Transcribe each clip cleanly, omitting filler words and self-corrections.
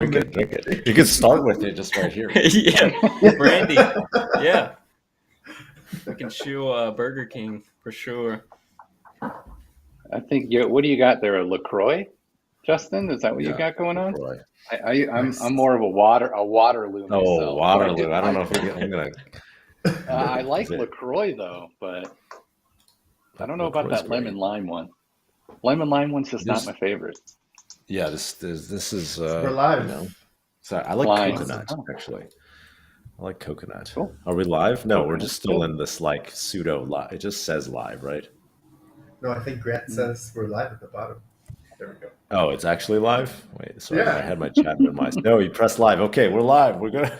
Drink it, drink it. You could start with it just right here. Yeah, brandy. Yeah, we can chew Burger King for sure. I think what do you got there? A LaCroix, Justin? Is that what you Yeah, got going on? LaCroix. I'm Nice. more of a Waterloo Oh, myself. So Waterloo. I don't know if I'm gonna. I like Is it LaCroix though, but I don't know about LaCroix's that great. lemon lime one. Lemon lime one's just not This, my favorite. yeah, this is We're live. you know. So I like Lime. coconut Oh, actually. I like coconut. cool. Are we live? No, we're Coconut. just still Cool. in this like pseudo live. It just says live, right? No, I think Grant says we're live at the bottom. There we go. Oh, it's actually live? Wait, sorry, Yeah. I had my chat minimized. No, you press live. Okay, we're live. We're gonna.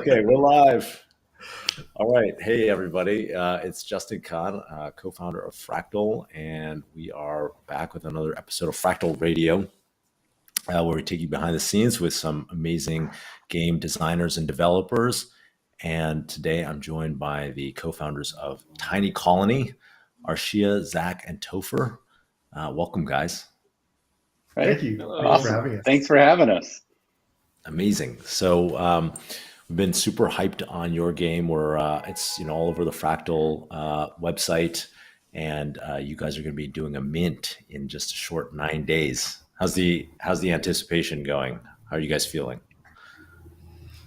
Okay, we're live. All right. Hey, everybody. It's Justin Kahn, co-founder of Fractal, and we are back with another episode of Fractal Radio, where we take you behind the scenes with some amazing game designers and developers. And today I'm joined by the co-founders of Tiny Colony, Arshia, Zach, and Topher. Welcome, guys. Right? Thank you. Hello. Thanks for Awesome. having us. Thanks for having us. Amazing. So we've been super hyped on your game. It's all over the Fractal website, and you guys are going to be doing a mint in just a short 9 days. How's the anticipation going? How are you guys feeling?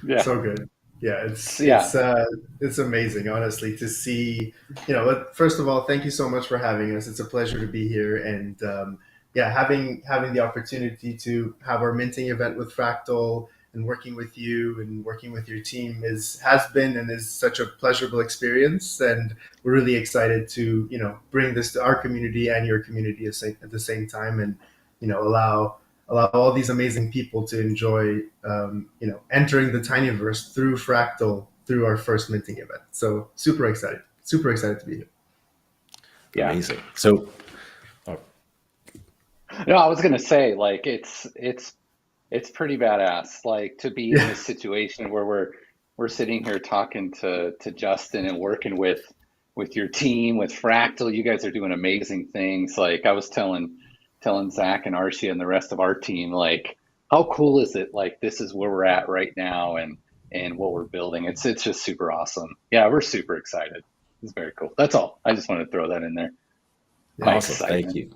Yeah. So good. Yeah, it's amazing, honestly, to see. First of all, thank you so much for having us. It's a pleasure to be here, and having the opportunity to have our minting event with Fractal and working with you and working with your team has been and is such a pleasurable experience, and we're really excited to bring this to our community and your community at the same time, and allow all these amazing people to enjoy entering the Tinyverse through Fractal through our first minting event. So super excited to be here. Yeah. Amazing. So No, I was gonna say, like, it's pretty badass, like, to be in this situation where we're sitting here talking to Justin and working with your team, with Fractal. You guys are doing amazing things. Like, I was telling Zach and Archie and the rest of our team, like, how cool is it? Like, this is where we're at right now, and what we're building. It's just super awesome. Yeah, we're super excited. It's very cool. That's all. I just wanted to throw that in there. My awesome. Thank you.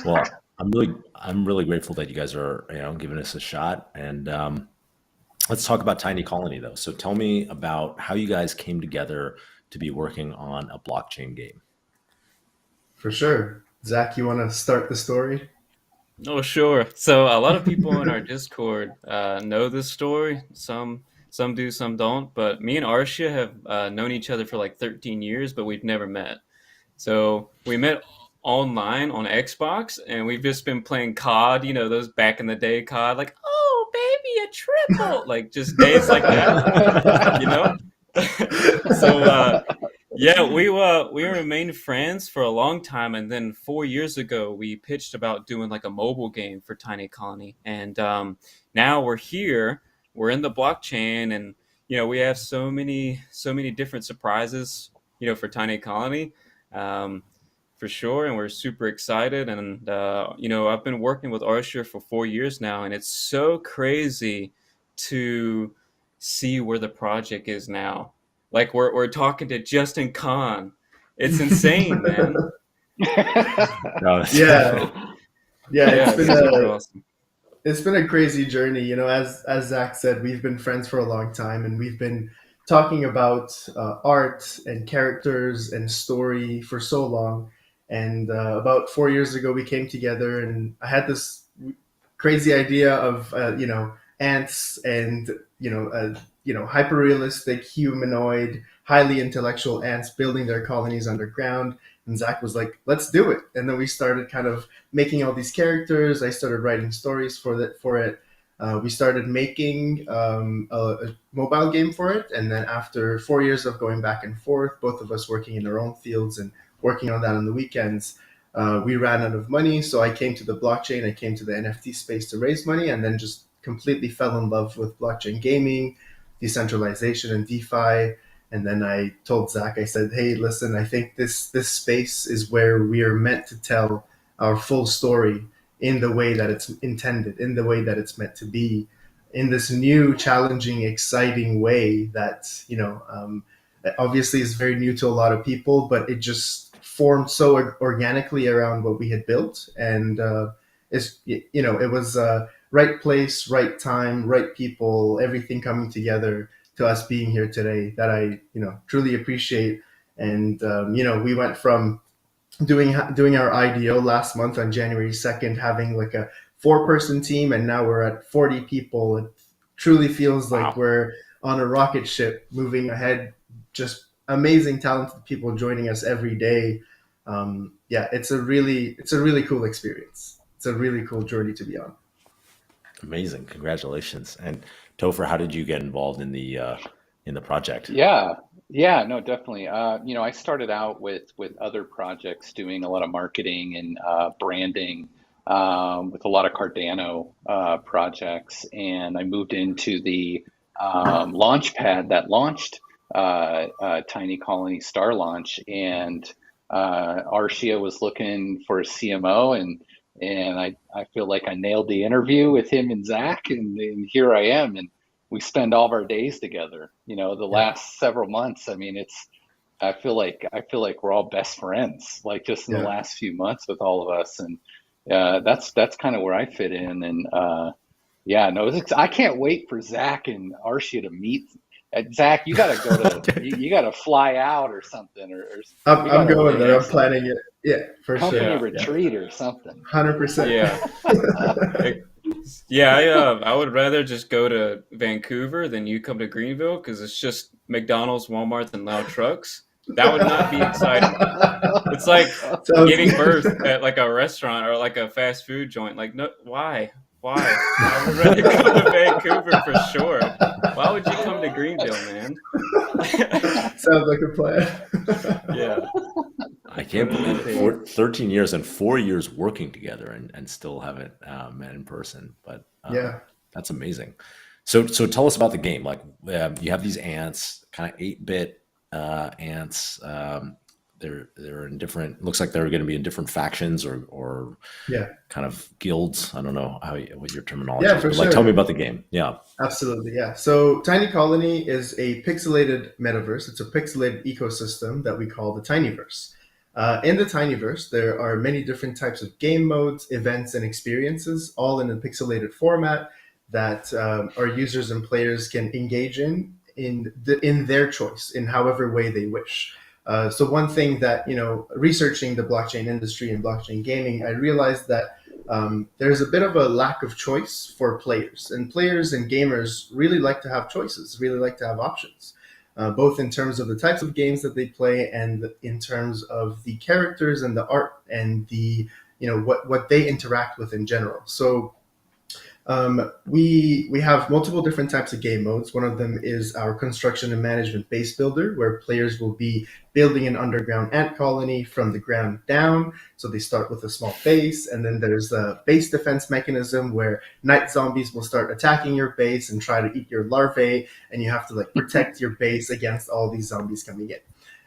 Well, I'm really grateful that you guys are giving us a shot, and let's talk about Tiny Colony though. So tell me about how you guys came together to be working on a blockchain game. For sure. Zach, you want to start the story? Oh, sure. So a lot of people in our Discord know this story. Some do, some don't. But me and Arshia have known each other for like 13 years, but we've never met. So we met online on Xbox, and we've just been playing COD. Those back in the day COD, like, oh baby, a triple, like just days like that. So yeah, we remained friends for a long time, and then 4 years ago we pitched about doing like a mobile game for Tiny Colony, and now we're here. We're in the blockchain, and we have so many different surprises for Tiny Colony, for sure, and we're super excited. And I've been working with Archer for 4 years now, and it's so crazy to see where the project is now. Like, we're talking to Justin Kahn. It's insane, man. Yeah. It's super awesome. It's been a crazy journey. As Zach said, we've been friends for a long time, and we've been talking about art and characters and story for so long. And about 4 years ago, we came together, and I had this crazy idea of ants and hyper realistic humanoid, highly intellectual ants building their colonies underground. And Zach was like, "Let's do it." And then we started kind of making all these characters. I started writing stories for it. We started making a mobile game for it. And then after 4 years of going back and forth, both of us working in our own fields and working on that on the weekends, we ran out of money. So I came to the blockchain, I came to the NFT space to raise money, and then just completely fell in love with blockchain gaming, decentralization, and DeFi. And then I told Zach, I said, "Hey, listen, I think this space is where we are meant to tell our full story in the way that it's intended, in the way that it's meant to be, in this new, challenging, exciting way that, obviously is very new to a lot of people, but it just formed so organically around what we had built. And it was right place, right time, right people, everything coming together to us being here today that I, truly appreciate. And, we went from doing our IDO last month on January 2nd, having like a 4-person team, and now we're at 40 people. It truly feels like Wow. we're on a rocket ship moving ahead. Just amazing, talented people joining us every day. It's a really cool experience. It's a really cool journey to be on. Amazing. Congratulations. And Topher, how did you get involved in the project? No, definitely. I started out with other projects doing a lot of marketing and branding with a lot of Cardano projects, and I moved into the launch pad that launched Tiny Colony Star Launch, and Arshia was looking for a CMO, and I feel like I nailed the interview with him and Zach, and here I am, and we spend all of our days together. The last several months. I mean, I feel like we're all best friends, like just in the last few months with all of us, and that's kind of where I fit in. And I can't wait for Zach and Arshia to meet. Zach, you gotta go to you gotta fly out or something, or I'm going there. I'm planning it. Yeah, for sure. Company retreat or something. 100%. Yeah. I would rather just go to Vancouver than you come to Greenville, because it's just McDonald's, Walmart, and loud trucks. That would not be exciting. It's like giving birth at like a restaurant or like a fast food joint. Like, no, why? I would rather go to Vancouver for sure. Why would you come to Greenville, man? Sounds like a plan. Yeah. I can't believe it. 13 years and 4 years working together and still haven't met in person. But that's amazing. So tell us about the game. Like you have these ants, kind of 8-bit ants. They're in different. Looks like they're going to be in different factions or kind of guilds. I don't know what your terminology is. But, tell me about the game. Yeah, absolutely. Yeah. So Tiny Colony is a pixelated metaverse. It's a pixelated ecosystem that we call the Tinyverse. In the Tinyverse, there are many different types of game modes, events, and experiences, all in a pixelated format that our users and players can engage in their choice, in however way they wish. So one thing that, researching the blockchain industry and blockchain gaming, I realized that there's a bit of a lack of choice for players. And players and gamers really like to have choices, really like to have options. Both in terms of the types of games that they play and in terms of the characters and the art and the, what they interact with in general. So we have multiple different types of game modes. One of them is our construction and management base builder, where players will be building an underground ant colony from the ground down. So they start with a small base, and then there's a base defense mechanism where night zombies will start attacking your base and try to eat your larvae, and you have to protect your base against all these zombies coming in.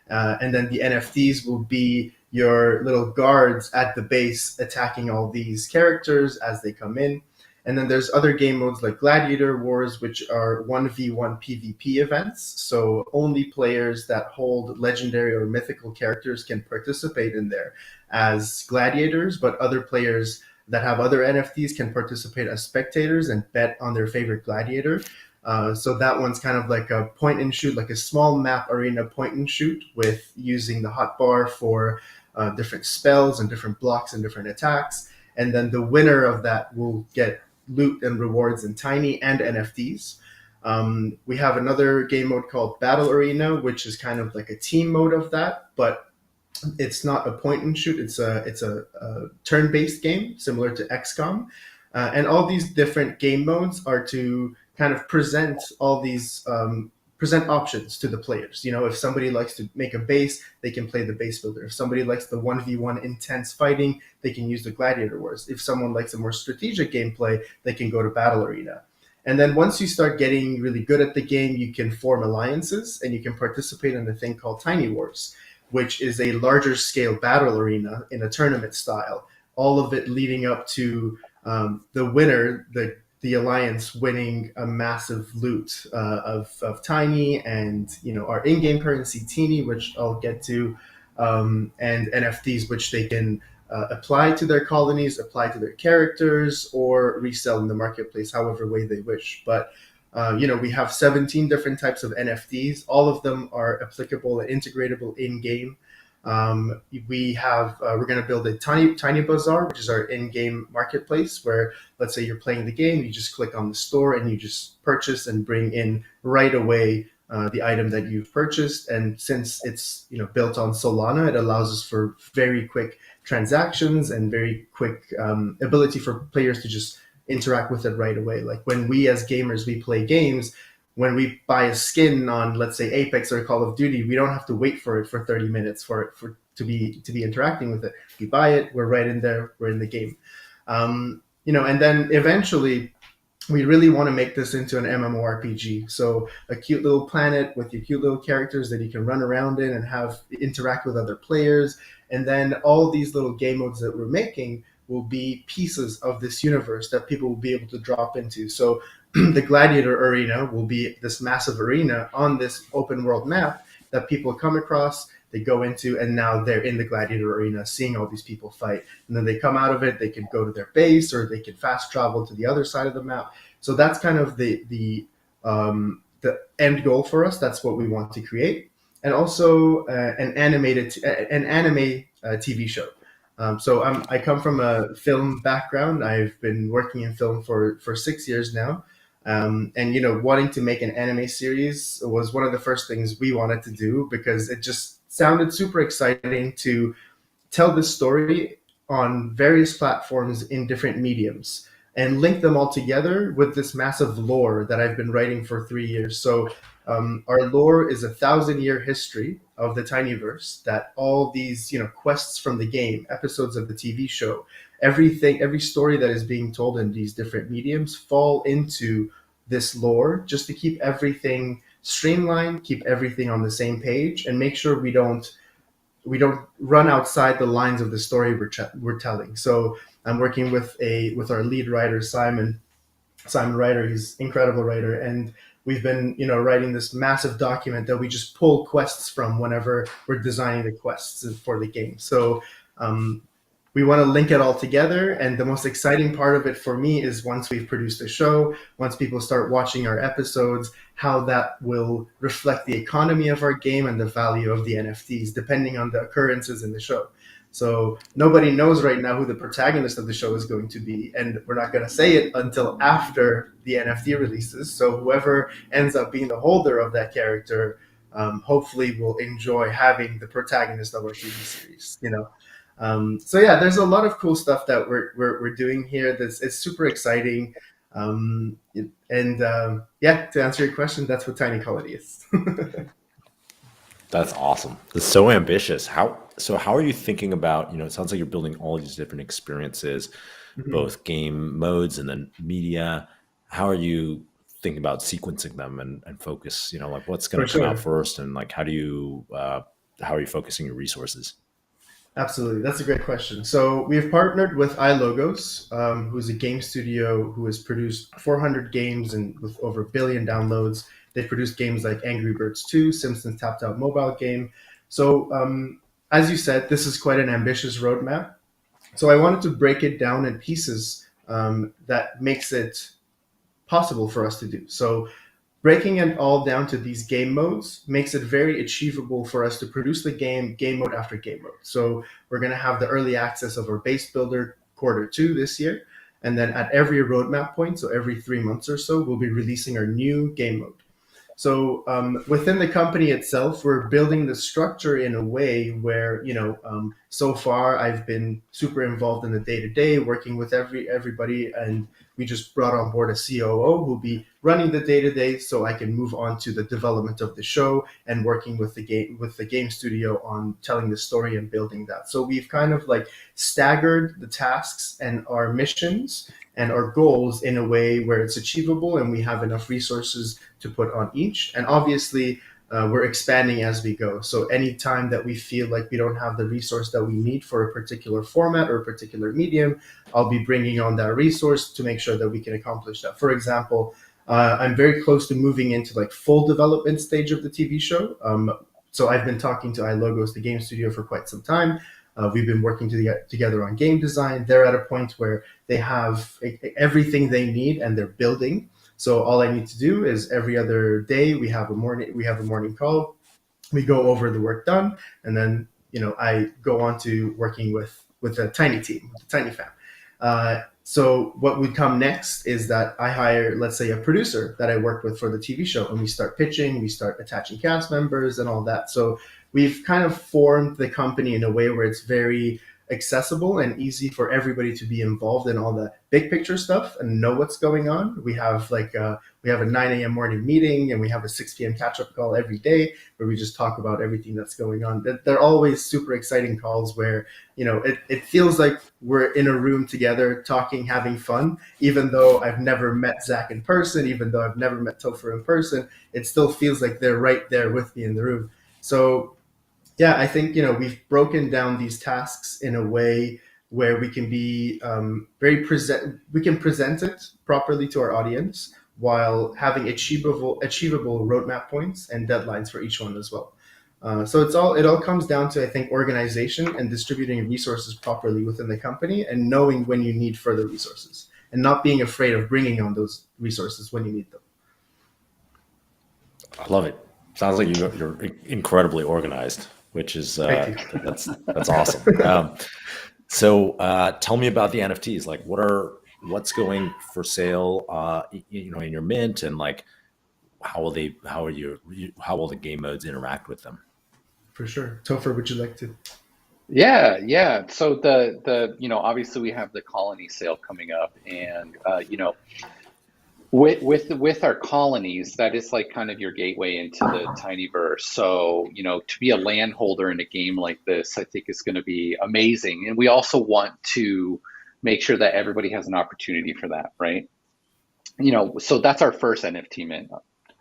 And then the NFTs will be your little guards at the base attacking all these characters as they come in. And then there's other game modes like Gladiator Wars, which are 1v1 PvP events. So only players that hold legendary or mythical characters can participate in there as gladiators, but other players that have other NFTs can participate as spectators and bet on their favorite gladiator. So that one's kind of like a point and shoot, like a small map arena point and shoot with using the hotbar for different spells and different blocks and different attacks. And then the winner of that will get loot and rewards in Tiny and NFTs. We have another game mode called Battle Arena, which is kind of like a team mode of that, but it's not a point and shoot. It's a turn-based game similar to XCOM. And all these different game modes are to kind of present all these present options to the players. If somebody likes to make a base, they can play the base builder. If somebody likes the 1v1 intense fighting, they can use the Gladiator Wars. If someone likes a more strategic gameplay, they can go to Battle Arena. And then once you start getting really good at the game, you can form alliances and you can participate in a thing called Tiny Wars, which is a larger scale battle arena in a tournament style, all of it leading up to the winner, the alliance winning a massive loot of tiny, and our in-game currency teeny, which I'll get to, and NFTs, which they can apply to their colonies, apply to their characters, or resell in the marketplace however way they wish. But we have 17 different types of NFTs. All of them are applicable and integratable in game. We're going to build a tiny bazaar, which is our in-game marketplace, where let's say you're playing the game, you just click on the store and you just purchase and bring in right away the item that you've purchased. And since it's built on Solana, it allows us for very quick transactions and very quick ability for players to just interact with it right away. Like when we as gamers, we play games, when we buy a skin on, let's say, Apex or Call of Duty, we don't have to wait for it for 30 minutes to be interacting with it. We buy it, we're right in there, we're in the game. And then eventually we really want to make this into an MMORPG. So a cute little planet with your cute little characters that you can run around in and have interact with other players. And then all these little game modes that we're making will be pieces of this universe that people will be able to drop into. So the Gladiator Arena will be this massive arena on this open world map that people come across, they go into, and now they're in the Gladiator Arena seeing all these people fight. And then they come out of it, they can go to their base, or they can fast travel to the other side of the map. So that's kind of the end goal for us. That's what we want to create. And also an anime TV show. So I come from a film background. I've been working in film for 6 years now. And wanting to make an anime series was one of the first things we wanted to do, because it just sounded super exciting to tell this story on various platforms in different mediums and link them all together with this massive lore that I've been writing for 3 years. So our lore is 1,000-year history of the Tinyverse, that all these quests from the game, episodes of the TV show, every story that is being told in these different mediums fall into this lore, just to keep everything streamlined, keep everything on the same page, and make sure we don't run outside the lines of the story we're telling. So I'm working with our lead writer, Simon Ryder. He's an incredible writer, and we've been writing this massive document that we just pull quests from whenever we're designing the quests for the game. So we want to link it all together, and the most exciting part of it for me is once we've produced a show, once people start watching our episodes, how that will reflect the economy of our game and the value of the NFTs, depending on the occurrences in the show. So nobody knows right now who the protagonist of the show is going to be, and we're not going to say it until after the NFT releases. So whoever ends up being the holder of that character, hopefully will enjoy having the protagonist of our TV series. So yeah, there's a lot of cool stuff that we're doing here. It's super exciting. Yeah, to answer your question, that's what Tiny Colony is. That's awesome. It's so ambitious. How are you thinking about, it sounds like you're building all these different experiences, both game modes and then media. How are you thinking about sequencing them and focus, like what's going to come out first, and like how are you focusing your resources? Absolutely. That's a great question. So we've partnered with iLogos, who's a game studio who has produced 400 games and with over 1 billion downloads. They've produced games like Angry Birds 2, Simpsons Tapped Out mobile game. So as you said, this is quite an ambitious roadmap. So I wanted to break it down in pieces that makes it possible for us to do. So breaking it all down to these game modes makes it very achievable for us to produce the game mode after game mode. So we're going to have the early access of our base builder Q2 this year. And then at every roadmap point, so every 3 months or so, we'll be releasing our new game mode. So within the company itself, we're building the structure in a way where, so far I've been super involved in the day-to-day, working with everybody, and we just brought on board a COO who'll be running the day-to-day, so I can move on to the development of the show and working with the game studio on telling the story and building that. So we've kind of like staggered the tasks and our missions and our goals in a way where it's achievable and we have enough resources to put on each. And obviously, we're expanding as we go. So anytime that we feel like we don't have the resource that we need for a particular format or a particular medium, I'll be bringing on that resource to make sure that we can accomplish that. For example, I'm very close to moving into like full development stage of the TV show. So I've been talking to iLogos, the game studio, for quite some time. We've been working together on game design. They're at a point where they have everything they need and they're building. So all I need to do is every other day we have a morning call. We go over the work done, and then I go on to working with a tiny team, with a tiny fam. So what would come next is that I hire, let's say, a producer that I worked with for the TV show, and we start pitching, we start attaching cast members and all that. So we've kind of formed the company in a way where it's very accessible and easy for everybody to be involved in all the big picture stuff and know what's going on. We have we have a 9 a.m. morning meeting, and we have a 6 p.m. catch up call every day where we just talk about everything that's going on. They're always super exciting calls where it feels like we're in a room together talking, having fun. Even though I've never met Zach in person, even though I've never met Topher in person, it still feels like they're right there with me in the room. So yeah, I think we've broken down these tasks in a way where we can be we can present it properly to our audience while having achievable roadmap points and deadlines for each one as well. So it all comes down to, I think, organization and distributing resources properly within the company, and knowing when you need further resources and not being afraid of bringing on those resources when you need them. I love it. Sounds like you're incredibly organized, which is that's awesome. So tell me about the NFTs. Like, what's going for sale? In your mint, and like, how will the game modes interact with them? For sure. Topher, would you like to? Yeah. So the obviously we have the colony sale coming up, and with our colonies, that is like kind of your gateway into the tinyverse. So to be a landholder in a game like this, I think is going to be amazing. And we also want to make sure that everybody has an opportunity for that, right? So that's our first NFT mint.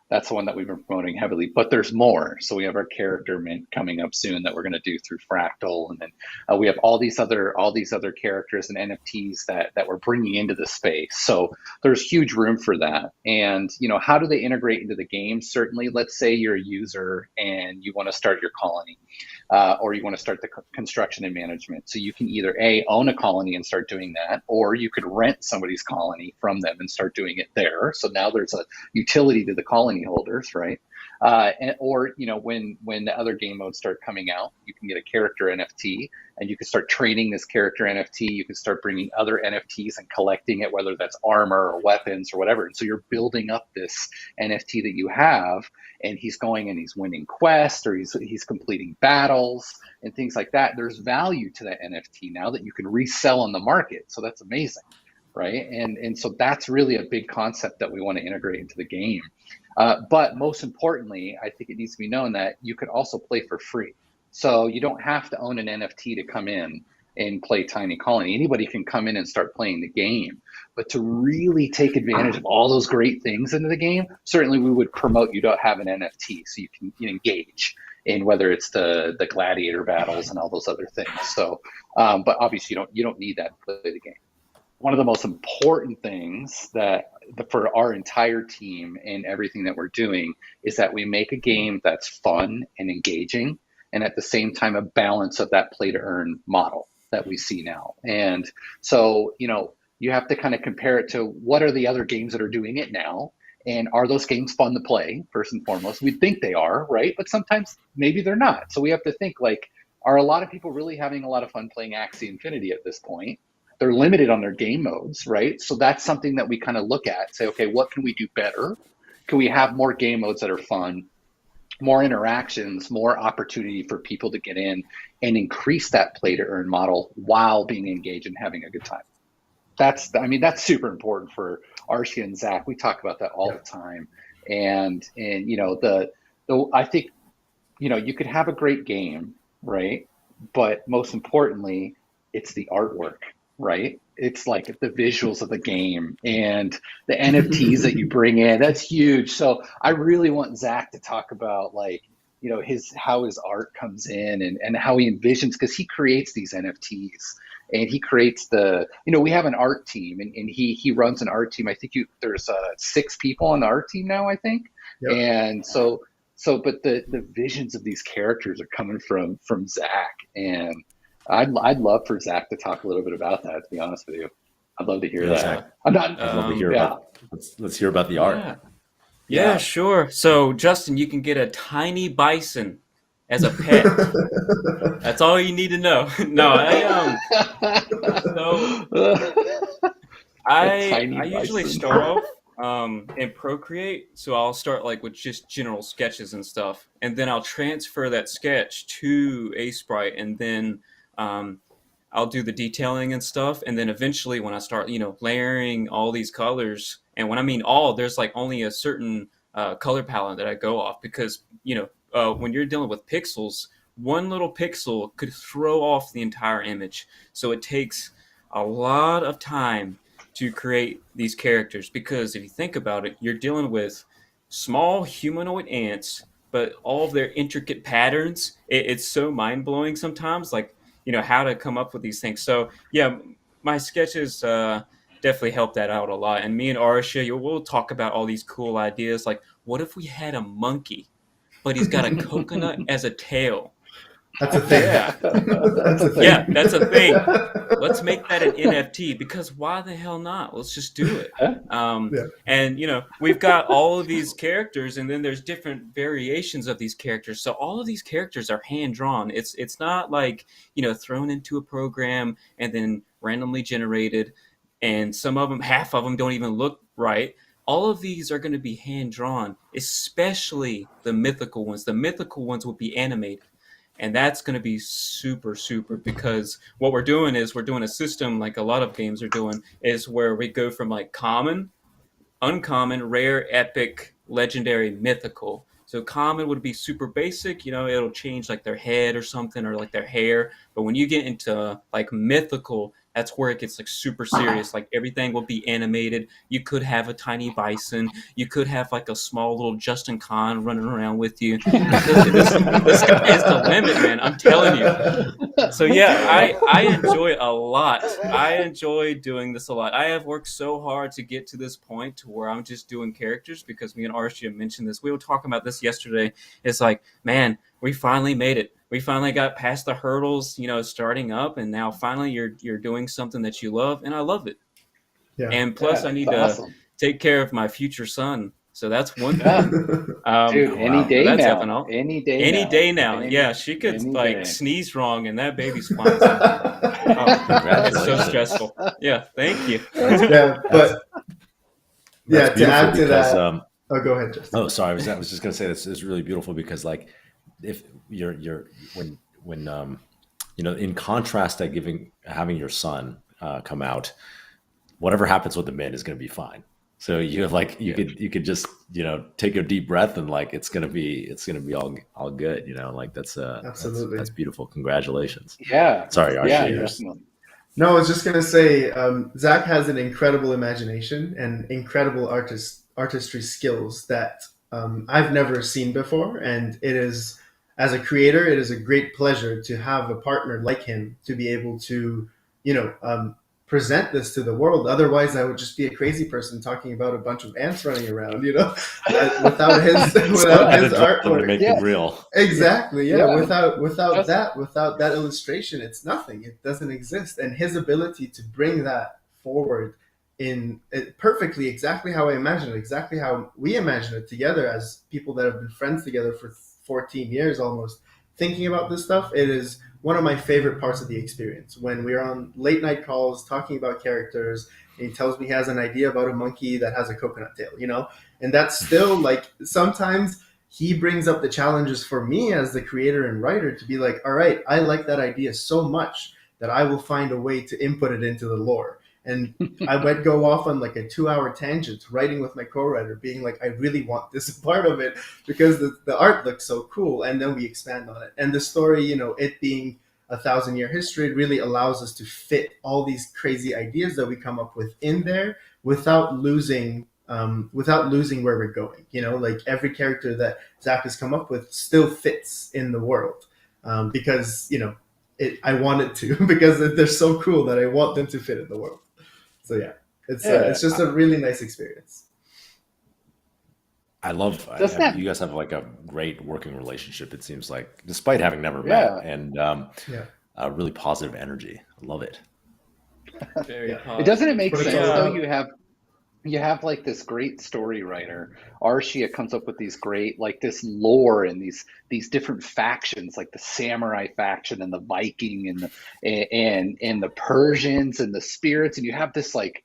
That's the one that we've been promoting heavily, but there's more. So we have our character mint coming up soon that we're going to do through Fractal, and then we have all these other characters and NFTs that we're bringing into the space. So there's huge room for that. And how do they integrate into the game? Certainly, let's say you're a user and you want to start your colony, or you want to start the construction and management. So you can either own a colony and start doing that, or you could rent somebody's colony from them and start doing it there. So now there's a utility to the colony holders, right? Or when the other game modes start coming out, you can get a character NFT, and you can start training this character NFT. You can start bringing other NFTs and collecting it, whether that's armor or weapons or whatever. And so you're building up this NFT that you have, and he's going and he's winning quests, or he's completing battles and things like that. There's value to that NFT now that you can resell on the market. So that's amazing, right? And so that's really a big concept that we want to integrate into the game. But most importantly, I think it needs to be known that you could also play for free. So you don't have to own an NFT to come in and play Tiny Colony. Anybody can come in and start playing the game. But to really take advantage of all those great things into the game, certainly we would promote you to have an NFT so you can engage in whether it's the gladiator battles and all those other things. So, but obviously you don't need that to play the game. One of the most important things for our entire team and everything that we're doing is that we make a game that's fun and engaging, and at the same time a balance of that play to earn model that we see now. And so you have to kind of compare it to what are the other games that are doing it now, and are those games fun to play? First and foremost, we think they are, right? But sometimes maybe they're not. So we have to think, like, are a lot of people really having a lot of fun playing Axie Infinity at this point? They're limited on their game modes, right? So that's something that we kind of look at, say, okay, what can we do better? Can we have more game modes that are fun, more interactions, more opportunity for people to get in and increase that play to earn model while being engaged and having a good time? That's super important for Archie and Zach. We talk about that all the time. And I think, you could have a great game, right? But most importantly, it's the artwork, right? it's like the visuals of the game and the NFTs that you bring in. That's huge. So I really want Zach to talk about like, you know, his how his art comes in and how he envisions, because he creates these NFTs and he creates the, you know, we have an art team and he runs an art team. I think there's 6 people on the art team now, I think. Yep. And but the visions of these characters are coming from Zach, and I'd love for Zach to talk a little bit about that. To be honest with you, I'd love to hear that. Zach, I'm not. I'd love to hear Yeah. about. Let's hear about the art. Yeah, sure. So, Justin, you can get a tiny bison as a pet. That's all you need to know. No, I usually start off in Procreate, so I'll start like with just general sketches and stuff, and then I'll transfer that sketch to a sprite, and then I'll do the detailing and stuff, and then eventually when I start, you know, layering all these colors, and when I mean all, there's like only a certain color palette that I go off, because you know when you're dealing with pixels, one little pixel could throw off the entire image, so it takes a lot of time to create these characters, because if you think about it, you're dealing with small humanoid ants, but all of their intricate patterns, it's so mind-blowing sometimes, like, you know, how to come up with these things. So yeah, my sketches definitely help that out a lot. And me and Arsha, we'll talk about all these cool ideas, like what if we had a monkey, but he's got a coconut as a tail? That's a thing. Yeah. That's a thing. Yeah, that's a thing. Let's make that an NFT, because why the hell not? Let's just do it. And, you know, we've got all of these characters, and then there's different variations of these characters. So all of these characters are hand-drawn. It's not like, you know, thrown into a program and then randomly generated, and some of them, half of them don't even look right. All of these are going to be hand-drawn, especially the mythical ones. The mythical ones will be animated. And that's going to be super, super, because what we're doing is we're doing a system like a lot of games are doing, is where we go from like common, uncommon, rare, epic, legendary, mythical. So common would be super basic, you know, it'll change like their head or something, or like their hair. But when you get into like mythical, that's where it gets like super serious. Like everything will be animated. You could have a tiny bison. You could have like a small little Justin Khan running around with you. This guy is the limit, man. I'm telling you. So yeah, I enjoy it a lot. I enjoy doing this a lot. I have worked so hard to get to this point to where I'm just doing characters, because me and Arshia mentioned this. We were talking about this yesterday. It's like, man, we finally made it. We finally got past the hurdles, you know, starting up, and now finally you're doing something that you love, and I love it. Yeah. And plus, I need to take care of my future son, so that's one Yeah. thing. Dude, any day that's now. helping out. Any day Any now. day now. Any- Yeah, she could any like day. sneeze wrong, and that baby's flying somewhere. It's so stressful. Yeah, thank you. Yeah, but yeah, to add to because, that. Oh, go ahead, Justin. Oh, sorry. I was just going to say this is really beautiful, because like if you're when you know, in contrast to having your son come out, whatever happens with the mint is going to be fine. So you have like you could just, you know, take a deep breath, and like it's gonna be all good, you know. Like that's Absolutely. that's beautiful. Congratulations. Yeah. Sorry, Yeah. Archie. No, I was just gonna say, Zach has an incredible imagination and incredible artistry skills that I've never seen before, and it is, as a creator, it is a great pleasure to have a partner like him to be able to, you know, present this to the world. Otherwise, I would just be a crazy person talking about a bunch of ants running around, you know, without his artwork. Make it real. Exactly. Yeah. Yeah. Without that illustration, it's nothing. It doesn't exist. And his ability to bring that forward in perfectly, exactly how I imagine it, exactly how we imagine it together as people that have been friends together for 14 years almost, thinking about this stuff. It is one of my favorite parts of the experience, when we're on late night calls talking about characters, and he tells me he has an idea about a monkey that has a coconut tail, you know, and that's still like, sometimes he brings up the challenges for me as the creator and writer to be like, all right, I like that idea so much that I will find a way to input it into the lore. And I would go off on like a 2-hour tangent writing with my co-writer, being like, I really want this part of it because the art looks so cool. And then we expand on it. And the story, you know, it being 1,000-year history. It really allows us to fit all these crazy ideas that we come up with in there without losing where we're going. Like every character that Zach has come up with still fits in the world, because I want it to because they're so cool that I want them to fit in the world. So yeah, it's just a really nice experience. I love Doesn't that you guys have like a great working relationship. It seems like, despite having never Yeah. met, and Yeah. really positive energy. I love it. Very Yeah. positive. doesn't it make What it's sense all though? about. You have like this great story writer. Arshia comes up with these great, like this lore and these different factions, like the samurai faction and the Viking and the Persians and the spirits, and you have this like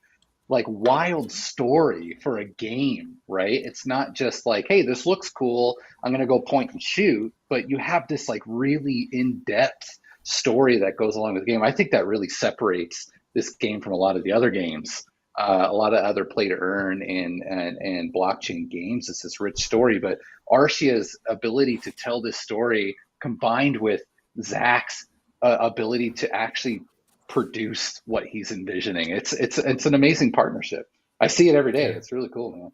wild story for a game, right? It's not just like, hey, this looks cool, I'm gonna go point and shoot, but you have this like really in-depth story that goes along with the game. I think that really separates this game from a lot of the other games, a lot of other play to earn and blockchain games. It's this rich story, but Arshia's ability to tell this story combined with Zach's ability to actually produce what he's envisioning, it's an amazing partnership. I see it every day. Yeah. It's really cool, man.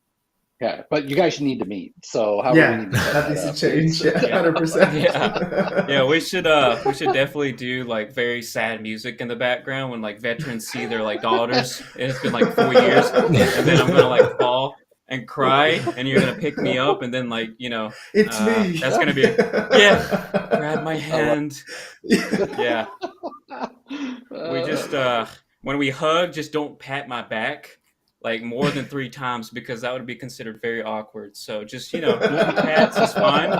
Yeah, but you guys need to meet. So how Yeah, we need to set that that needs to up. change. Yeah, Yeah. 100%. Yeah, we should definitely do like very sad music in the background when like veterans see their like daughters and it's been like 4 years, and then I'm gonna like fall and cry, and you're gonna pick me up, and then like It's me. that's gonna be grab my hand. Yeah, we just when we hug, just don't pat my back like more than 3 times, because that would be considered very awkward. So just 2 pats is fine,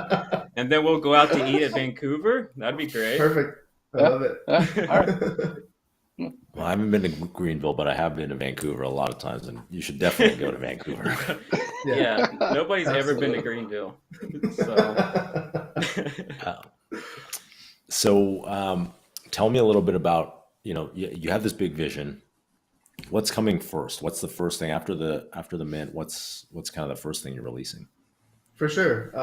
and then we'll go out to eat at Vancouver. That'd be great. Perfect. I love it. All right. Well, I haven't been to Greenville, but I have been to Vancouver a lot of times, and you should definitely go to Vancouver. Yeah, nobody's ever been to Absolutely. Greenville. So tell me a little bit about, you have this big vision. What's coming first? What's the first thing after the mint? What's kind of the first thing you're releasing? For sure.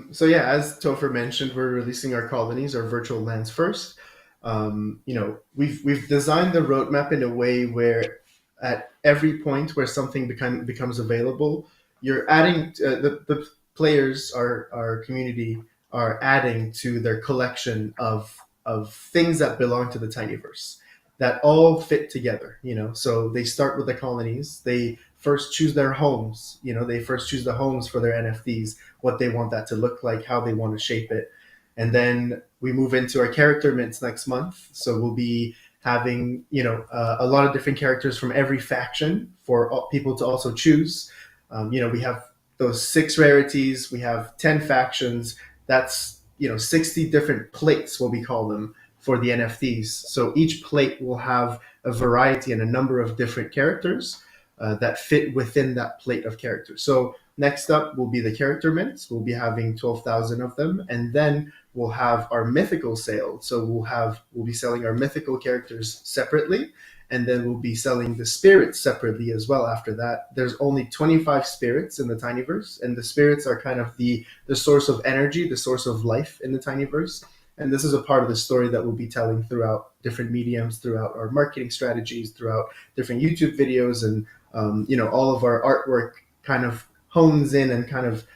So yeah, as Topher mentioned, we're releasing our colonies, our virtual lands first. We've designed the roadmap in a way where at every point where something becomes available, you're adding the players, our community, are adding to their collection of things that belong to the Tinyverse that all fit together. So they start with the colonies. They first choose their homes. They first choose the homes for their NFTs, what they want that to look like, how they want to shape it. And then we move into our character mints next month. So we'll be having, a lot of different characters from every faction for people to also choose. We have those 6 rarities. We have 10 factions. That's, 60 different plates, what we call them, for the NFTs. So each plate will have a variety and a number of different characters that fit within that plate of characters. So next up will be the character mints. We'll be having 12,000 of them, and then we'll have our mythical sale. So we'll be selling our mythical characters separately, and then we'll be selling the spirits separately as well. After that, there's only 25 spirits in the Tinyverse, and the spirits are kind of the source of energy, the source of life in the Tinyverse. And this is a part of the story that we'll be telling throughout different mediums, throughout our marketing strategies, throughout different YouTube videos, and all of our artwork kind of hones in and kind of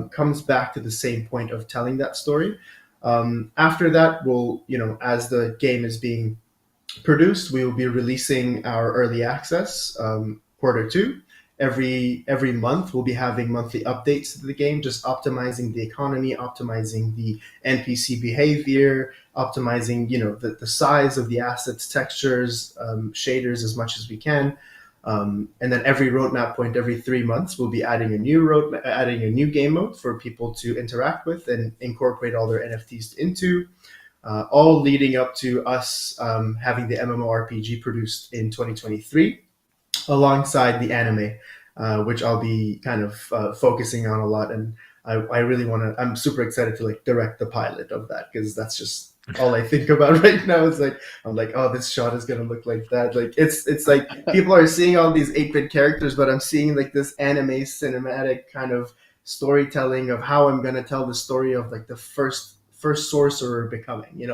comes back to the same point of telling that story. After that, we'll, as the game is being produced, we will be releasing our early access quarter 2. Every month, we'll be having monthly updates to the game, just optimizing the economy, optimizing the NPC behavior, optimizing the size of the assets, textures, shaders as much as we can. And then every roadmap point, every 3 months, we'll be adding a new game mode for people to interact with and incorporate all their NFTs into. All leading up to us having the MMORPG produced in 2023, alongside the anime, which I'll be kind of focusing on a lot. And I really want to. I'm super excited to direct the pilot of that, because that's just all I think about right now. Is I'm like, oh, this shot is gonna look like that. It's like people are seeing all these 8-bit characters, but I'm seeing this anime cinematic kind of storytelling of how I'm gonna tell the story of the first sorcerer becoming.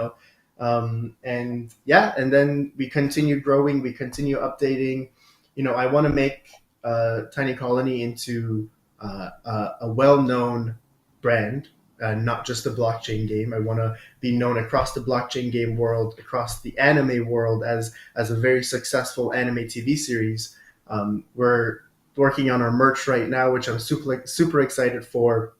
And yeah, and then we continue growing, we continue updating. I want to make Tiny Colony into a well-known brand, not just a blockchain game. I want to be known across the blockchain game world, across the anime world as a very successful anime TV series. We're working on our merch right now, which I'm super excited for.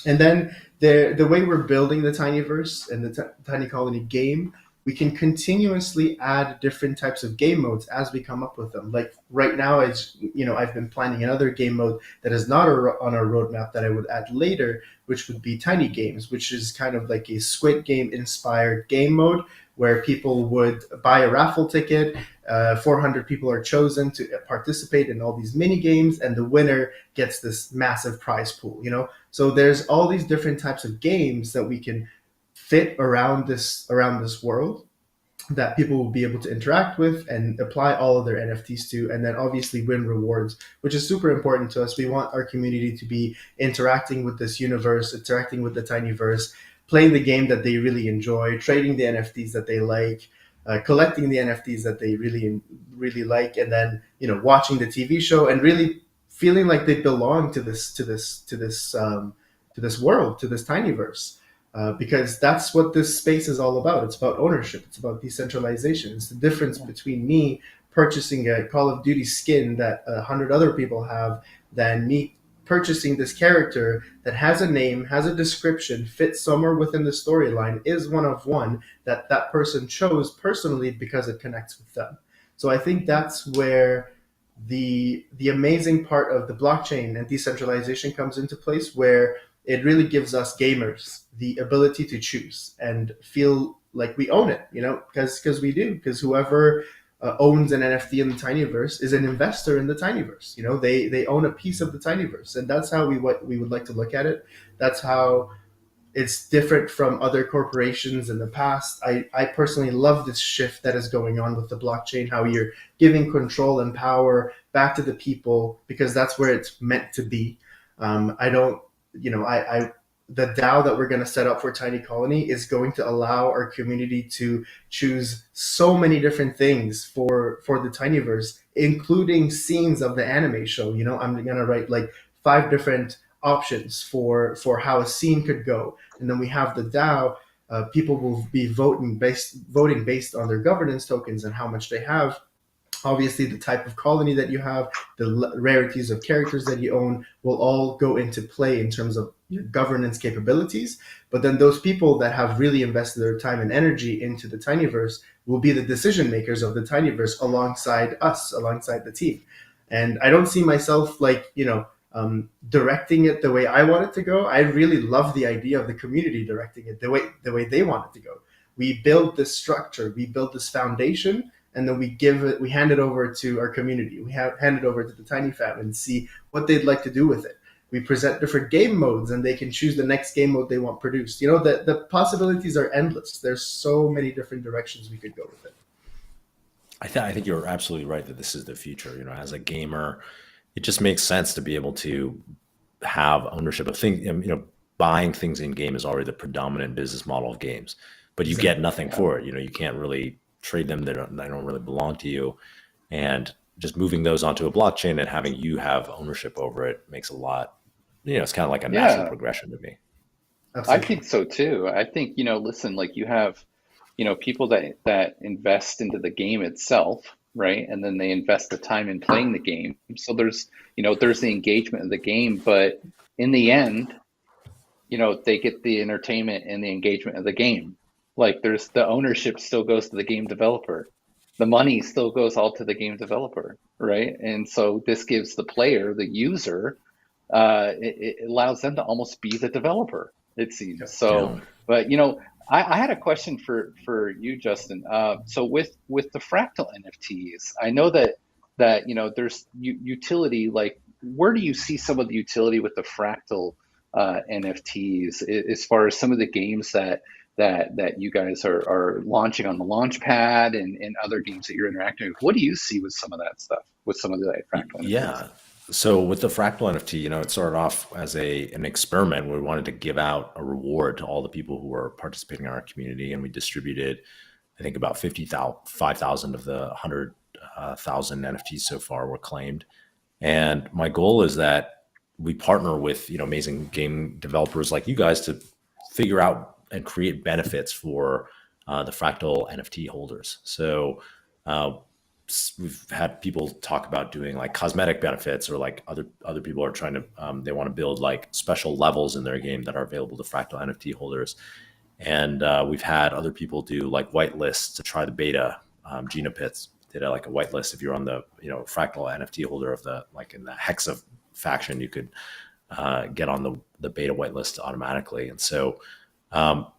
And then the way we're building the Tinyverse and the Tiny Colony game, we can continuously add different types of game modes as we come up with them. Like right now, I've been planning another game mode that is not on our roadmap that I would add later, which would be Tiny Games, which is kind of like a Squid Game inspired game mode where people would buy a raffle ticket. 400 people are chosen to participate in all these mini games, and the winner gets this massive prize pool. So there's all these different types of games that we can fit around this world that people will be able to interact with and apply all of their NFTs to, and then obviously win rewards, which is super important to us. We want our community to be interacting with this universe, interacting with the Tinyverse, playing the game that they really enjoy, trading the NFTs that they like, collecting the NFTs that they really like, and then watching the TV show and really feeling like they belong to this world, to this Tinyverse. Because that's what this space is all about. It's about ownership. It's about decentralization. It's the difference between me purchasing a Call of Duty skin that 100 other people have than me purchasing this character that has a name, has a description, fits somewhere within the storyline, is one of one that that person chose personally because it connects with them. So I think that's where the amazing part of the blockchain and decentralization comes into place, where it really gives us gamers the ability to choose and feel like we own it, because we do, because whoever owns an NFT in the Tinyverse is an investor in the Tinyverse. They own a piece of the Tinyverse, and that's how we would like to look at it. That's how it's different from other corporations in the past. I personally love this shift that is going on with the blockchain, how you're giving control and power back to the people, because that's where it's meant to be. I don't, the DAO that we're going to set up for Tiny Colony is going to allow our community to choose so many different things for the Tinyverse, including scenes of the anime show. I'm going to write like 5 different options for how a scene could go, and then we have the DAO. People will be voting based on their governance tokens and how much they have. Obviously, the type of colony that you have, the rarities of characters that you own will all go into play in terms of your governance capabilities. But then those people that have really invested their time and energy into the Tinyverse will be the decision makers of the Tinyverse alongside us, alongside the team. And I don't see myself directing it the way I want it to go. I really love the idea of the community directing it the way they want it to go. We build this structure, we build this foundation, and then we hand it over to our community. We hand it over to the Tiny Fam and see what they'd like to do with it. We present different game modes, and they can choose the next game mode they want produced. The possibilities are endless. There's so many different directions we could go with it. I think you're absolutely right that this is the future. As a gamer, it just makes sense to be able to have ownership of things. Buying things in game is already the predominant business model of games, but you get nothing for it. You can't really trade them. They don't really belong to you. And just moving those onto a blockchain and having you have ownership over it makes a lot, it's kind of like a natural progression to me. Absolutely. I think so too. I think, listen, like you have, people that invest into the game itself, right? And then they invest the time in playing the game. So there's the engagement of the game, but in the end, they get the entertainment and the engagement of the game. Like there's the ownership still goes to the game developer. The money still goes all to the game developer, right? And so this gives the player, the user, it allows them to almost be the developer, it seems. So, but I had a question for you, Justin. So with the Fractal NFTs, I know that there's utility. Like, where do you see some of the utility with the Fractal NFTs as far as some of the games that you guys are launching on the launch pad and other games that you're interacting with? What do you see with some of that stuff, with some of the Fractal NFTs? Yeah. So with the Fractal NFT, it started off as an experiment where we wanted to give out a reward to all the people who were participating in our community, and we distributed, I think, about 5,000 of the 100,000 NFTs so far were claimed. And my goal is that we partner with amazing game developers like you guys to figure out and create benefits for the Fractal NFT holders. So uh, we've had people talk about doing like cosmetic benefits, or like other people are trying to they want to build like special levels in their game that are available to Fractal NFT holders. And we've had other people do like whitelists to try the beta. Gina Pitts did like a whitelist. If you're on the Fractal NFT holder of the like in the Hexa faction, you could get on the beta whitelist automatically. And so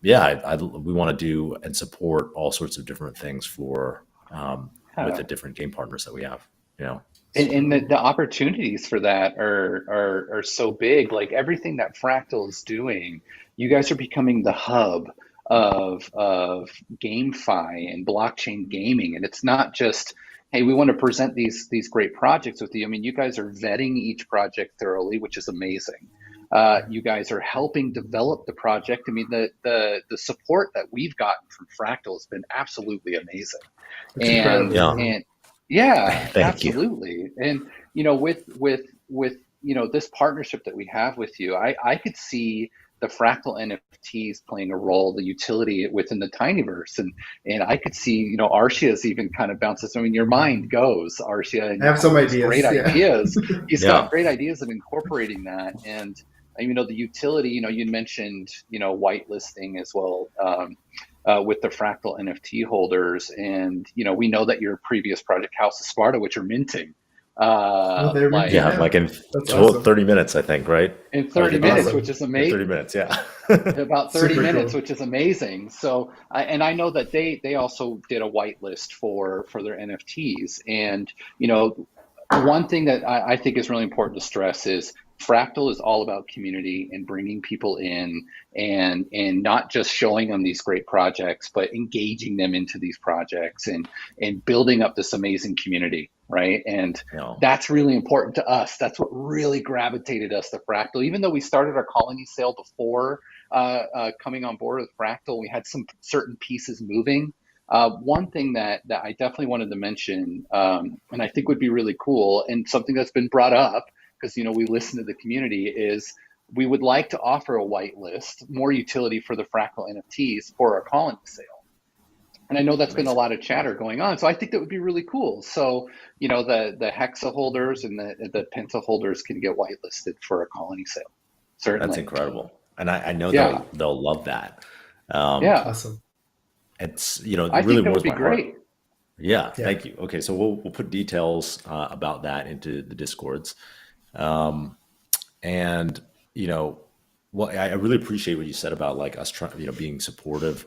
yeah, we want to do and support all sorts of different things for with the different game partners that we have. And the opportunities for that are so big. Like everything that Fractal is doing, you guys are becoming the hub of GameFi and blockchain gaming. And it's not just, hey, we want to present these great projects with you. I mean, you guys are vetting each project thoroughly, which is amazing. You guys are helping develop the project. I mean, the support that we've gotten from Fractal has been absolutely amazing. It's And incredible. Yeah. and yeah, Thank you. absolutely. And with this partnership that we have with you, I could see the Fractal NFTs playing a role, the utility within the Tinyverse, and I could see Arcia's even kind of bounces. I mean, your mind goes, Arcia, and I you have come some with these ideas. great Yeah. ideas. He's Yeah. got great ideas of incorporating that, and the utility. You mentioned whitelisting as well. With the Fractal NFT holders. And, we know that your previous project, House of Sparta, which are minting, Oh, they're like minting. Yeah, Yeah. like in That's awesome. 30 minutes, I think, right? in Or is 30 it minutes, Awesome. which is in 30 amazing. minutes? Yeah. About 30 Super minutes, cool. which is amazing. So, I know that they also did a whitelist for their NFTs. And, one thing that I think is really important to stress is Fractal is all about community and bringing people in, and not just showing them these great projects, but engaging them into these projects, and building up this amazing community, right? And Yeah. that's really important to us. That's what really gravitated us to Fractal. Even though we started our colony sale before coming on board with Fractal, we had some certain pieces moving. One thing that I definitely wanted to mention, and I think would be really cool, and something that's been brought up because we listen to the community, is we would like to offer a whitelist, more utility for the Fractal NFTs for our colony sale. And I know that's been a Amazing. lot of chatter going on, so I think that would be really cool. So the Hexa holders and the Penta holders can get whitelisted for a colony sale, That's certainly. incredible. And I know Yeah, they'll love that. Um, yeah, Awesome. it's, I it really think that would warms be my heart. great. Yeah, Yeah. thank you. Okay, so we'll put details about that into the discords. Um, and well, I really appreciate what you said about like us trying, being supportive.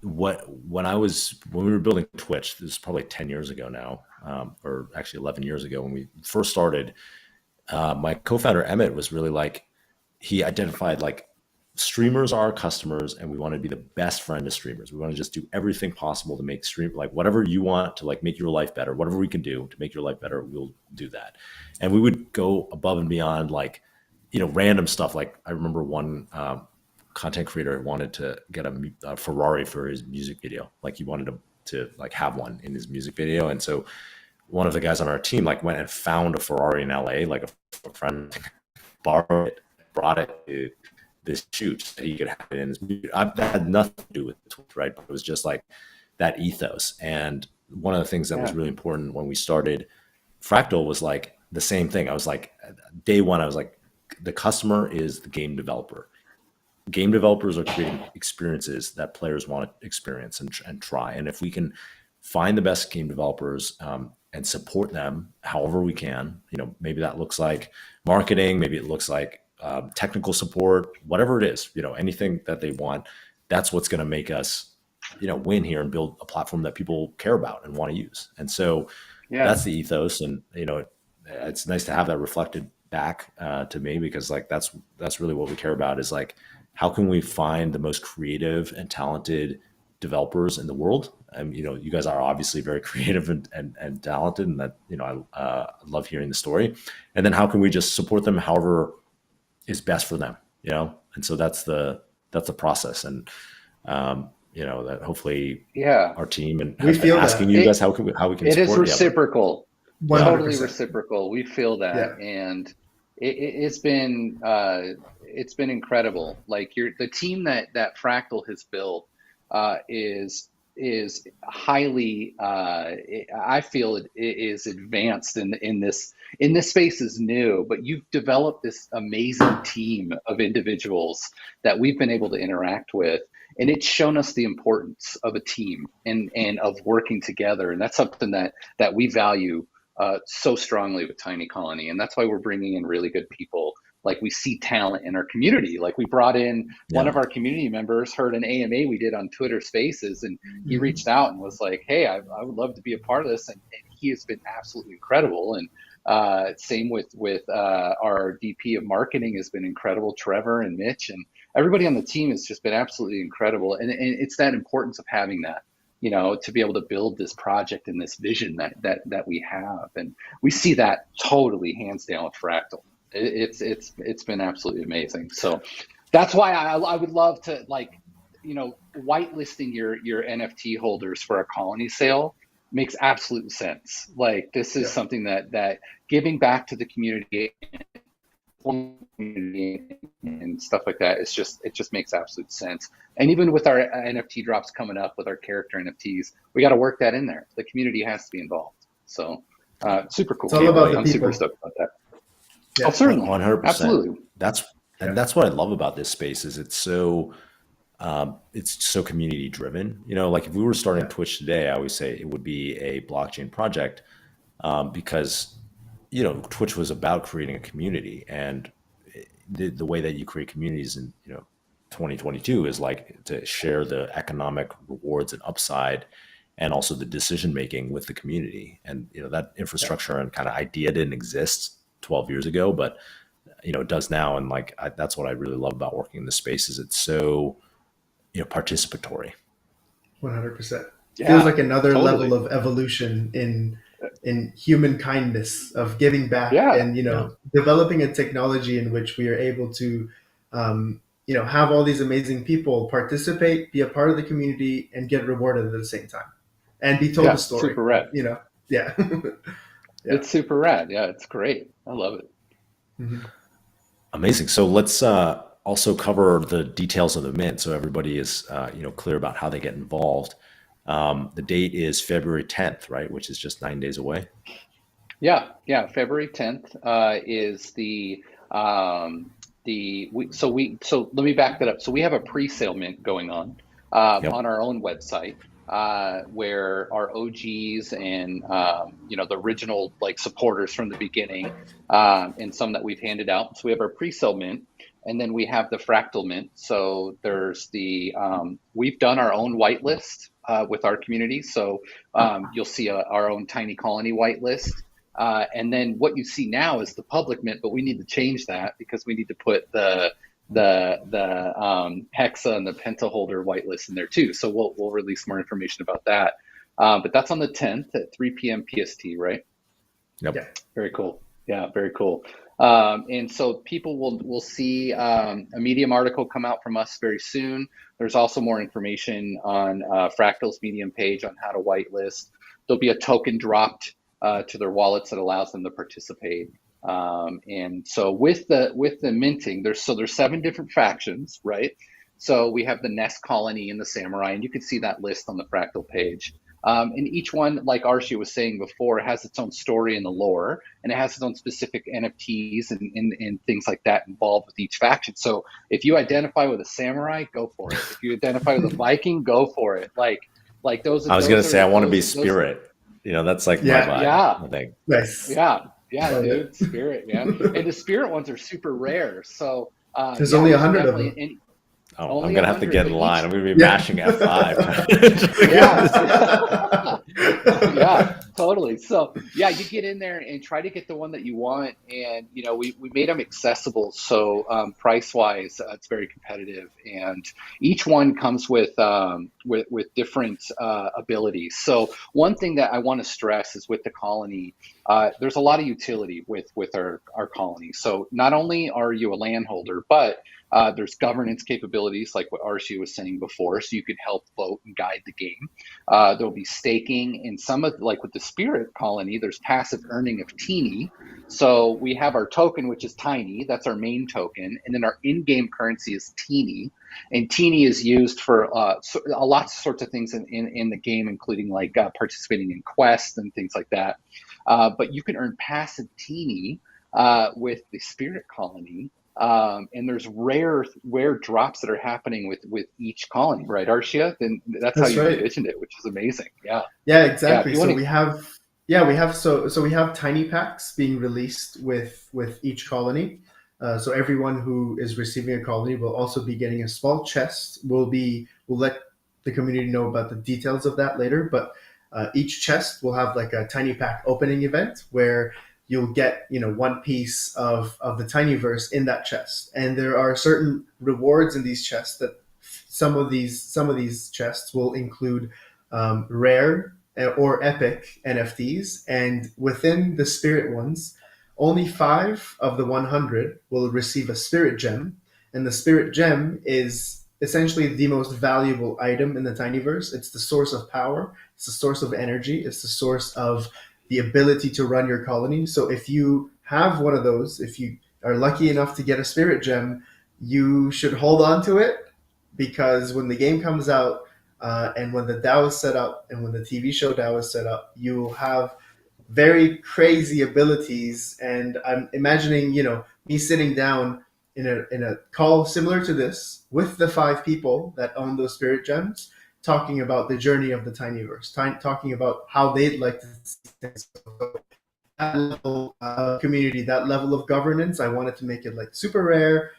When we were building Twitch, this is probably 10 years ago now, or actually 11 years ago when we first started. My co-founder Emmett was really like, he identified like streamers are our customers, and we want to be the best friend to streamers. We want to just do everything possible to make stream, like whatever you want to like make your life better, whatever we can do to make your life better, we'll do that. And we would go above and beyond, like random stuff. Like I remember one content creator wanted to get a Ferrari for his music video. Like he wanted to like have one in his music video. And so one of the guys on our team like went and found a Ferrari in LA, like a friend borrowed it, brought it to this shoot so he could have it in his music. That had nothing to do with Twitch, right? But it was just like that ethos. And one of the things that was Yeah, really important when we started Fractal was like the same thing. I was like, day one, I was like, the customer is the game developer. Game developers are creating experiences that players want to experience and try. And if we can find the best game developers and support them however we can, maybe that looks like marketing, maybe it looks like technical support, whatever it is, anything that they want, that's what's going to make us, win here and build a platform that people care about and want to use. And so yeah, that's the ethos. And, it's nice to have that reflected back to me, because like, that's really what we care about, is like, how can we find the most creative and talented developers in the world. And you guys are obviously very creative and talented, and that I love hearing the story. And then how can we just support them however is best for them, And so that's the process, and that hopefully our team and we feel asking you guys how we can it support is reciprocal. 100%. Totally reciprocal. We feel that, and it's been incredible. Like the team that Fractal has built is highly I feel it is advanced in this space is new, but you've developed this amazing team of individuals that we've been able to interact with, and it's shown us the importance of a team and of working together, and that's something that we value so strongly with Tiny Colony, and that's why we're bringing in really good people. Like we see talent in our community. Like we brought in one of our community members, heard an AMA we did on Twitter Spaces, and he reached out and was like, "Hey, I would love to be a part of this," and he has been absolutely incredible. And same with our DP of marketing has been incredible, Trevor and Mitch, and everybody on the team has just been absolutely incredible. And it's that importance of having that, to be able to build this project and this vision that we have, and we see that totally hands down with Fractal. It's been absolutely amazing. So that's why I would love to, whitelisting your NFT holders for a colony sale makes absolute sense. Like this is something that giving back to the community and stuff like that it just makes absolute sense. And even with our NFT drops coming up with our character NFTs, we got to work that in there. The community has to be involved. So super cool. It's all about the I'm people. super stoked about that. Yeah. Oh, certainly. 100%. Absolutely. That's what I love about this space is it's so community driven. Like if we were starting Twitch today, I always say it would be a blockchain project because Twitch was about creating a community, and the way that you create communities in 2022 is like to share the economic rewards and upside, and also the decision making with the community. And that infrastructure and kind of idea didn't exist 12 years ago, but it does now. And that's what I really love about working in this space is it's so participatory. 100%. Yeah, Feels like another totally. level of evolution in human kindness, of giving back, and developing a technology in which we are able to have all these amazing people participate, be a part of the community, and get rewarded at the same time, and be told a story. Super rad. Yeah. It's super rad. Yeah, it's great. I love it. Mm-hmm. Amazing. So let's also cover the details of the mint, so everybody is clear about how they get involved. The date is February 10th, right? Which is just 9 days away. Yeah. February 10th is so let me back that up. So we have a pre-sale mint going on on our own website where our OGs and the original supporters from the beginning and some that we've handed out. So we have our pre-sale mint, and then we have the Fractal mint. So there's we've done our own whitelist with our community. So you'll see our own Tiny Colony whitelist. And then what you see now is the public mint, but we need to change that because we need to put the Hexa and the Penta holder whitelist in there too. So we'll release more information about that. But that's on the 10th at 3 p.m. PST, right? Yep. Yeah. Very cool. Yeah, very cool. And so people will see a Medium article come out from us very soon. There's also more information on Fractal's Medium page on how to whitelist. There'll be a token dropped to their wallets that allows them to participate. And so with the minting, there's 7 different factions, right? So we have the Nest Colony and the Samurai, and you can see that list on the Fractal page. And each one, like Archie was saying before, has its own story in the lore, and it has its own specific NFTs and things like that involved with each faction. So if you identify with a Samurai, go for it. If you identify with a Viking, go for it. Like those. I was going to say I want to be Spirit. That's like my vibe. Yeah. I think. Nice. Yeah, dude, Spirit, man. And the Spirit ones are super rare. So there's only 100 of them. I'm going to have to get in line. I'm going to be Yeah. mashing F5. Yeah, totally. So yeah, you get in there and try to get the one that you want, and we made them accessible. So price wise, it's very competitive, and each one comes with different abilities. So one thing that I want to stress is with the colony, there's a lot of utility with our colony. So not only are you a landholder, but there's governance capabilities like what Archie was saying before, so you can help vote and guide the game. There'll be staking in some of, like with the spirit colony, there's passive earning of teeny. So we have our token, which is tiny. That's our main token. And then our in-game currency is teeny. And teeny is used for a lot of sorts of things in the game, including like participating in quests and things like that. But you can earn passive teeny with the spirit colony. And there's rare drops that are happening with each colony, right, Arshia? Then that's how That's you right. envisioned it, which is amazing. Yeah, Yeah, yeah. If exactly. you want So to, we have yeah we have so we have tiny packs being released with each colony. So everyone who is receiving a colony will also be getting a small chest. We'll let the community know about the details of that later. But each chest will have like a tiny pack opening event where you'll get one piece of the tinyverse in that chest, and there are certain rewards in these chests that some of these chests will include rare or epic NFTs, and within the spirit ones, only 5 of the 100 will receive a spirit gem, and the spirit gem is essentially the most valuable item in the tinyverse. It's the source of power, it's the source of energy, it's the source of the ability to run your colony. So if you have one of those, if you are lucky enough to get a spirit gem, you should hold on to it, because when the game comes out, and when the DAO is set up, and when the TV show DAO is set up, you will have very crazy abilities. And I'm imagining, me sitting down in a call similar to this with the 5 people that own those spirit gems, talking about the journey of the tinyverse, talking about how they'd like to see things. So that level of community, that level of governance, I wanted to make it like super rare.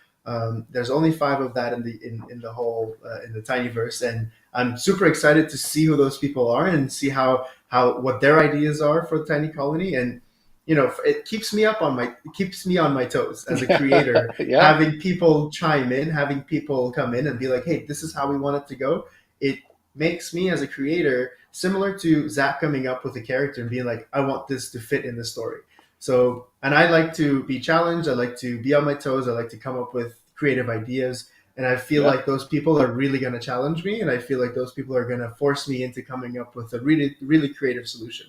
There's only 5 of that in the whole in the tinyverse, and I'm super excited to see who those people are and see how what their ideas are for the tiny colony. And it keeps me on my toes as a creator, yeah, having people chime in, having people come in and be like, hey, this is how we want it to go. It makes me as a creator similar to Zach coming up with a character and being like, I want this to fit in the story. So, and I like to be challenged. I like to be on my toes. I like to come up with creative ideas. And I feel yeah, like those people are really going to challenge me. And I feel like those people are going to force me into coming up with a really, really creative solution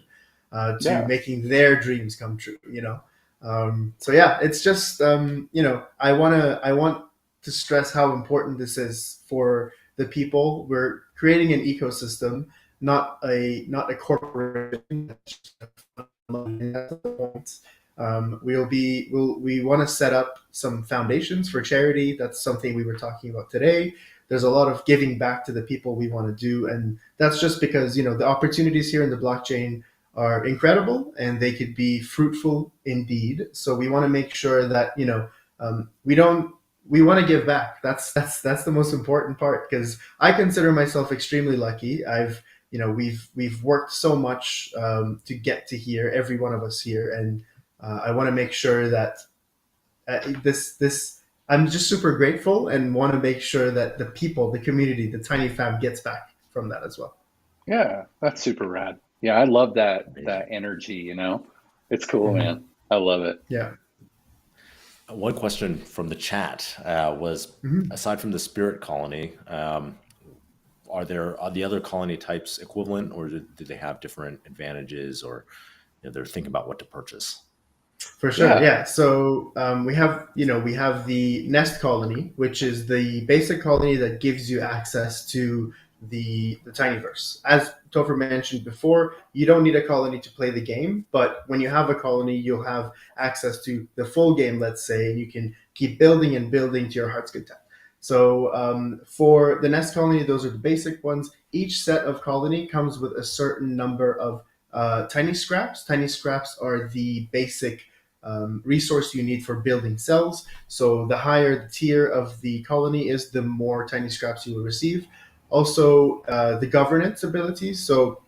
to yeah, making their dreams come true. So yeah, it's just, I want to stress how important this is for the people. We're creating an ecosystem, not a corporation. That's the point. We want to set up some foundations for charity. That's something we were talking about today. There's a lot of giving back to the people we want to do, and that's just because the opportunities here in the blockchain are incredible and they could be fruitful indeed. So we want to make sure that we don't we want to give back. That's the most important part, because I consider myself extremely lucky. We've worked so much to get to here, every one of us here, and I want to make sure that this I'm just super grateful and want to make sure that the people, the community, the tiny fam gets back from that as well. yeah. That's super rad. Yeah, I love that Amazing. energy. It's cool, Mhm. man. I love it. Yeah. One question from the chat was, Mhm. aside from the spirit colony, are the other colony types equivalent, or do they have different advantages, or they're thinking about what to purchase? For sure, Yeah, yeah. So we have the nest colony, which is the basic colony that gives you access to the tinyverse. As Topher mentioned before, you don't need a colony to play the game, but when you have a colony, you'll have access to the full game, let's say, and you can keep building and building to your heart's content. So for the nest colony, those are the basic ones. Each set of colony comes with a certain number of tiny scraps. Tiny scraps are the basic resource you need for building cells. So the higher the tier of the colony is, the more tiny scraps you will receive. Also, the governance abilities. So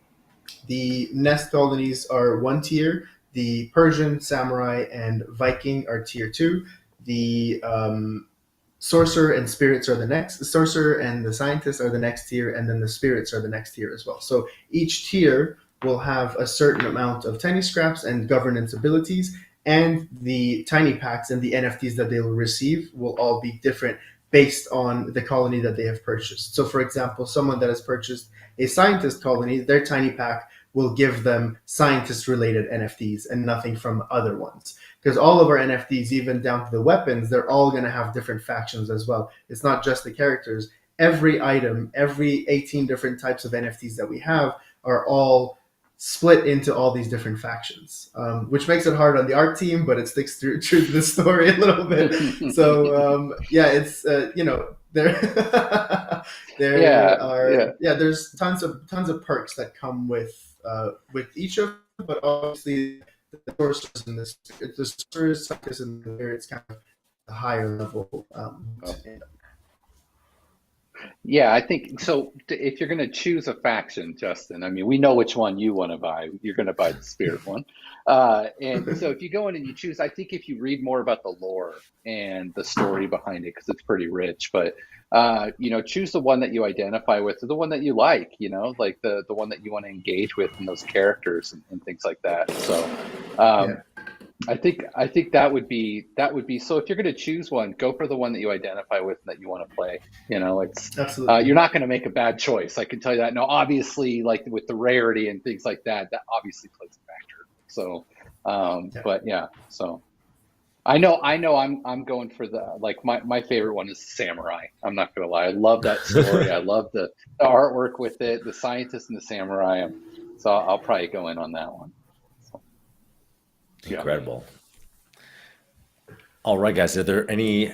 The nest colonies are 1 tier. The Persian, Samurai, and Viking are tier 2. The sorcerer and spirits are the next. The sorcerer and the scientists are the next tier, and then the spirits are the next tier as well. So each tier will have a certain amount of tiny scraps and governance abilities, and the tiny packs and the NFTs that they will receive will all be different based on the colony that they have purchased. So, for example, someone that has purchased a scientist colony, their tiny pack will give them scientist-related NFTs and nothing from other ones. Because all of our NFTs, even down to the weapons, they're all going to have different factions as well. It's not just the characters. Every item, every 18 different types of NFTs that we have are all split into all these different factions, which makes it hard on the art team, but it sticks true to the story a little bit. So yeah, it's there there's tons of perks that come with each of them, but obviously the sorcerers and the sorcerers, scientists, and it's kind of a higher level. Yeah, I think so. If you're going to choose a faction, Justin, I mean, we know which one you want to buy. You're going to buy the spirit one. And so if you go in and you choose, I think if you read more about the lore and the story behind it, because it's pretty rich, but choose the one that you identify with, or the one that you like, like the one that you want to engage with in those characters and things like that. So I think that would be so. If you're going to choose one, go for the one that you identify with and that you want to play. It's Absolutely. You're not going to make a bad choice. I can tell you that. Now, obviously, like with the rarity and things like that, that obviously plays a factor. So, but yeah. So, I know. I'm going for my favorite one is Samurai. I'm not going to lie. I love that story. I love the artwork with it, the scientist and the samurai. So I'll probably go in on that one. Incredible. All right, guys. Are there any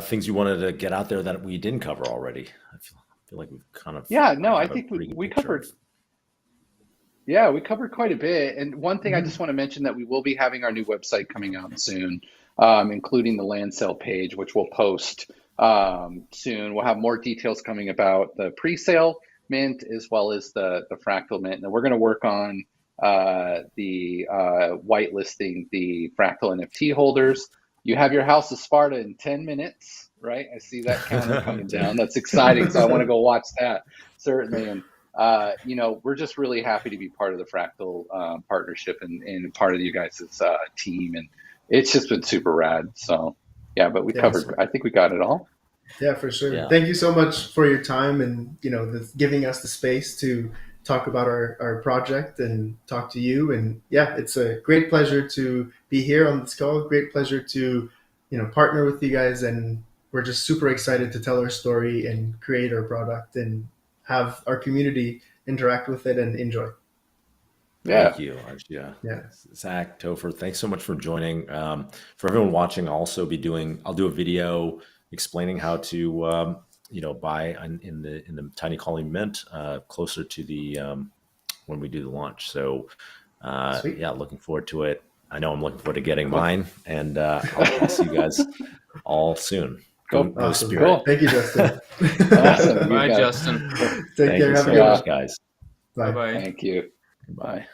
things you wanted to get out there that we didn't cover already? I feel like we've kind of I think we covered. Yeah, we covered quite a bit. And one thing I just want to mention that we will be having our new website coming out soon, including the land sale page, which we'll post soon. We'll have more details coming about the pre-sale mint as well as the fractal mint, and we're going to work on the whitelisting the Fractal NFT holders. You have your House of Sparta in 10 minutes, right? I see that counter coming down. That's exciting. So I want to go watch that, certainly. And, we're just really happy to be part of the Fractal partnership and part of you guys' team. And it's just been super rad. So, yeah, but we covered, I think we got it all. Yeah, for sure. Yeah. Thank you so much for your time and, giving us the space to talk about our project and talk to you. And yeah, it's a great pleasure to be here on this call. Great pleasure to, partner with you guys. And we're just super excited to tell our story and create our product and have our community interact with it and enjoy. Thank you. Yeah. Zach, Topher, thanks so much for joining. For everyone watching, I'll do a video explaining how to, buy in the Tiny Colony Mint closer to the when we do the launch. So looking forward to it. I know I'm looking forward to getting mine, and I'll see you guys all soon. Go Spirit. Cool. Thank you, Justin. Awesome. Bye, Justin. Take care. Thank you Have a so good much, one. guys. Bye. Bye. Thank you. Bye.